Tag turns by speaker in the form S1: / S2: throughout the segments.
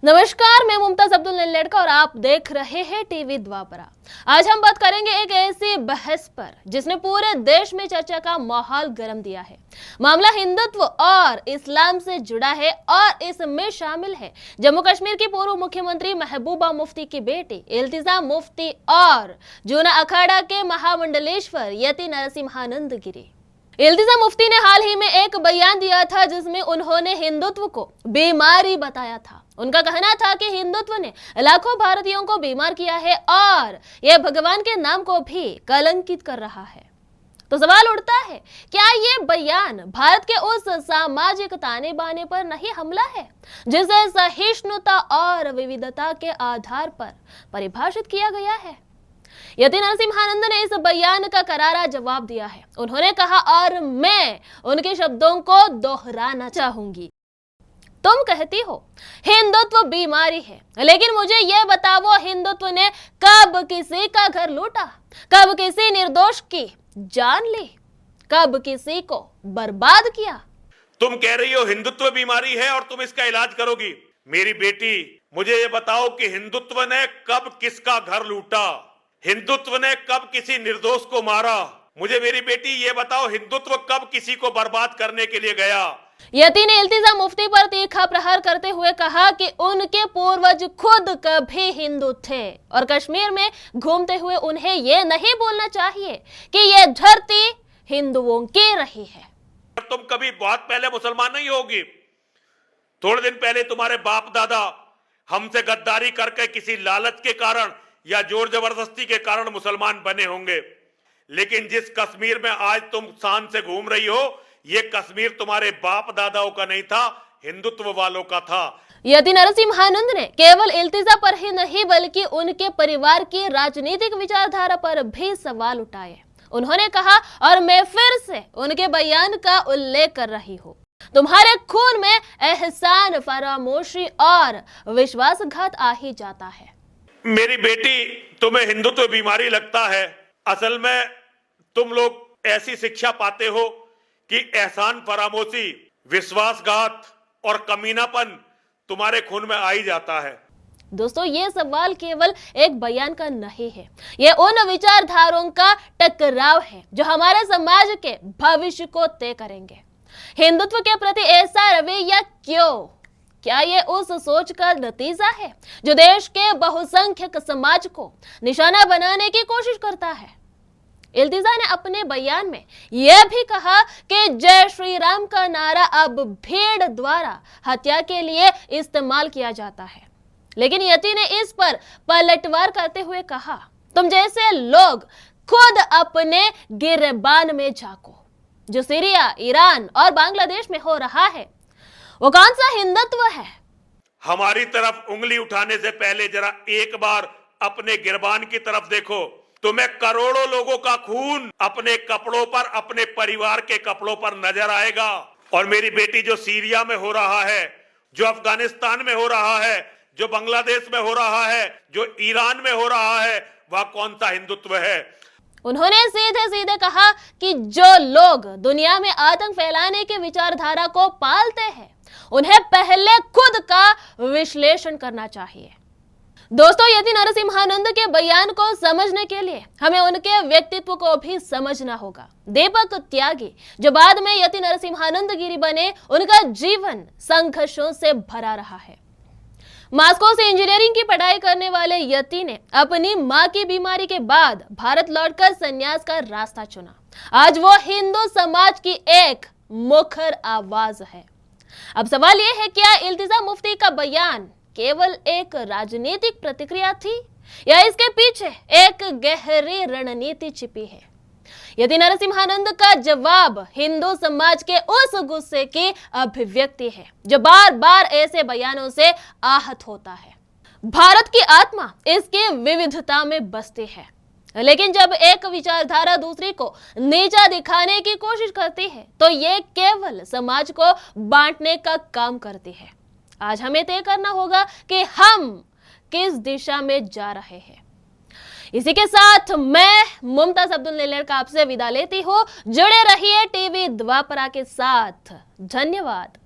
S1: नमस्कार, मैं मुमताज अब्दुल लड़का और आप देख रहे हैं टीवी द्वापरा। आज हम बात करेंगे एक ऐसी बहस पर जिसने पूरे देश में चर्चा का माहौल गर्म दिया है। मामला हिंदुत्व और इस्लाम से जुड़ा है और इसमें शामिल है जम्मू कश्मीर की पूर्व मुख्यमंत्री महबूबा मुफ्ती की बेटी इल्तिजा मुफ्ती और जूना अखाड़ा के महामंडलेश्वर यति नरसिम्हानंद गिरी। इल्तिजा मुफ्ती ने हाल ही में एक बयान दिया था जिसमें उन्होंने हिंदुत्व को बीमारी बताया था। उनका कहना था कि हिंदुत्व ने लाखों भारतीयों को बीमार किया है और यह भगवान के नाम को भी कलंकित कर रहा है। तो सवाल उठता है, क्या ये बयान भारत के उस सामाजिक ताने बाने पर नहीं हमला है जिसे सहिष्णुता और विविधता के आधार पर परिभाषित किया गया है? यति नरसिम्हानंद ने इस बयान का करारा जवाब दिया है। उन्होंने कहा और मैं उनके शब्दों को दोहराना चाहूंगी। तुम कहती हो हिंदुत्व बीमारी है, लेकिन मुझे यह बताओ हिंदुत्व ने कब किसी का घर लूटा, कब किसी निर्दोष की जान ली, कब किसी को बर्बाद किया?
S2: तुम कह रही हो हिंदुत्व बीमारी है और तुम इसका इलाज करोगी। मेरी बेटी, मुझे ये बताओ कि हिंदुत्व ने कब किसका घर लूटा, हिंदुत्व ने कब किसी निर्दोष को मारा? मुझे मेरी बेटी ये बताओ, हिंदुत्व कब किसी को बर्बाद करने के लिए गया?
S1: यति ने इल्तिजा मुफ्ती पर तीखा प्रहार करते हुए कहा कि उनके पूर्वज खुद कभी हिंदू थे और कश्मीर में घूमते हुए उन्हें यह नहीं बोलना चाहिए कि यह धरती हिंदुओं की रही है।
S2: तुम कभी बहुत पहले मुसलमान नहीं होगी। थोड़े दिन पहले तुम्हारे बाप दादा हमसे गद्दारी करके किसी लालच के कारण या जोर जबरदस्ती के कारण मुसलमान बने होंगे, लेकिन जिस कश्मीर में आज तुम शान से घूम रही हो, ये कश्मीर तुम्हारे बाप दादाओं का नहीं था, हिंदुत्व वालों का था।
S1: यति नरसिम्हानंद ने केवल इल्तिजा पर ही नहीं बल्कि उनके परिवार की राजनीतिक विचारधारा पर भी सवाल उठाए। उन्होंने कहा और मैं फिर से उनके बयान का उल्लेख कर रही हूँ, तुम्हारे खून में एहसान, फरामोशी और विश्वासघात आ ही जाता है।
S2: मेरी बेटी, तुम्हें हिंदुत्व बीमारी लगता है। असल में तुम लोग ऐसी शिक्षा पाते हो कि एहसान फरामोशी, विश्वासघात और कमीनापन तुम्हारे खून में आ ही जाता है।
S1: दोस्तों, ये सवाल केवल एक बयान का नहीं है, ये उन विचारधाराओं का टकराव है जो हमारे समाज के भविष्य को तय करेंगे। हिंदुत्व के प्रति ऐसा रवैया क्यों? क्या ये उस सोच का नतीजा है जो देश के बहुसंख्यक समाज को निशाना बनाने की कोशिश करता है? इल्तिजा ने अपने बयान में यह भी कहा कि जय श्री राम का नारा अब भीड़ द्वारा हत्या के लिए इस्तेमाल किया जाता है, लेकिन यति ने इस पर पलटवार करते हुए कहा, तुम जैसे लोग खुद अपने गिरबान में झांको। जो सीरिया, ईरान और बांग्लादेश में हो रहा है वो कौन सा हिंदुत्व है?
S2: हमारी तरफ उंगली उठाने से पहले जरा एक बार अपने गिरबान की तरफ देखो। तुम्हें करोड़ों लोगों का खून अपने कपड़ों पर, अपने परिवार के कपड़ों पर नजर आएगा। और मेरी बेटी, जो सीरिया में हो रहा है, जो अफगानिस्तान में हो रहा है, जो बांग्लादेश में हो रहा है, जो ईरान में हो रहा है, वह कौन सा हिंदुत्व है?
S1: उन्होंने सीधे सीधे कहा कि जो लोग दुनिया में आतंक फैलाने की विचारधारा को पालते हैं उन्हें पहले खुद का विश्लेषण करना चाहिए। दोस्तों, यति नरसिम्हानंद के बयान को समझने के लिए हमें उनके व्यक्तित्व को भी समझना होगा। दीपक त्यागी, जो बाद में यति नरसिम्हानंद गिरी बने, उनका जीवन संघर्षों से भरा रहा है। मास्को से इंजीनियरिंग की पढ़ाई करने वाले यति ने अपनी मां की बीमारी के बाद भारत लौटकर संन्यास का रास्ता चुना। आज वो हिंदू समाज की एक मुखर आवाज है। अब सवाल यह है, क्या इल्तिजा मुफ्ती का बयान केवल एक राजनीतिक प्रतिक्रिया थी या इसके पीछे एक गहरी रणनीति छिपी है? यति नरसिम्हानंद का जवाब हिंदू समाज के उस गुस्से की अभिव्यक्ति है जो बार बार ऐसे बयानों से आहत होता है। भारत की आत्मा इसकी विविधता में बसती है, लेकिन जब एक विचारधारा दूसरी को नीचा दिखाने की कोशिश करती है तो ये केवल समाज को बांटने का काम करती है। आज हमें तय करना होगा कि हम किस दिशा में जा रहे हैं। इसी के साथ मैं मुमताज अब्दुल लड़का आपसे विदा लेती हूँ। जुड़े रहिए टीवी द्वापरा के साथ। धन्यवाद।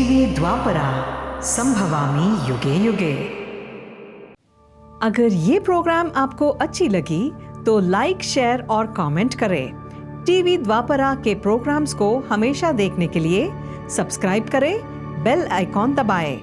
S3: टीवी द्वापरा संभवामि युगे युगे। अगर ये प्रोग्राम आपको अच्छी लगी तो लाइक, शेयर और कमेंट करें। टीवी द्वापरा के प्रोग्राम्स को हमेशा देखने के लिए सब्सक्राइब करें, बेल आइकॉन दबाएं।